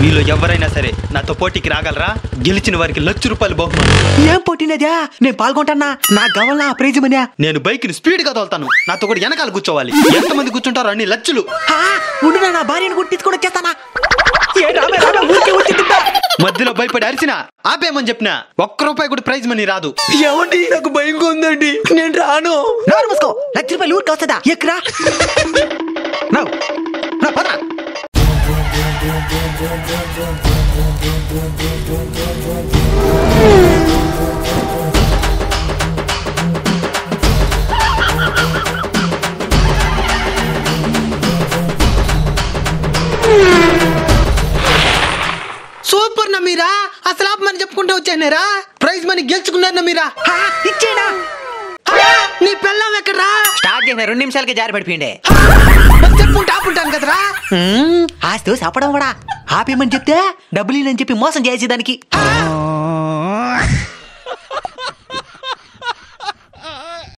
మీలో ఎవరైనా సరే నాతో పోటీకి రాగలరా? గెలిచిన వారికి ₹1,00,000 బహుమానం. ఏం పోటీనదా? నేను పాల్గొంటానా? నాకు కావాలా ప్రైజ్ మనీ? నేను బైక్ ని స్పీడ్ గా తోలుతాను. నాతో కూడా వెనకాల కూర్చోవాలి. ఎంతమంది కూర్చుంటారో అన్ని లక్షలు. ఉండు, నా భార్యను గుర్తించుకొని వచ్చేస్తానా? మధ్యలో భయపడి అరిచినా ఆపేయమని చెప్పినా ₹1 కూడా ప్రైజ్ మనీ రాదు. ఏమండి, నాకు భయంగా ఉందండి, నేను రాను. మూసుకో, ₹1,00,000 ఊరికి వస్తుందా? ఎక్కరా సూపర్ నా మీరా, అసలు ఆపమని చెప్పుకుంటూ వచ్చానేరా. ప్రైజ్ మనీ గెలుచుకున్నారు నా మీరా. ఇచ్చేనా? నీ పెళ్ళం ఎక్కడరా? స్టార్ట్ చేసిన 2 నిమిషాలకే జారి పడిపోయిండే. చెప్పుకుంటూ ఆపుంటాను కదరా. ఆస్తి చెప్పడం కూడా ఆపేమని చెప్తే డబ్బులు అని చెప్పి మోసం చేసేదానికి.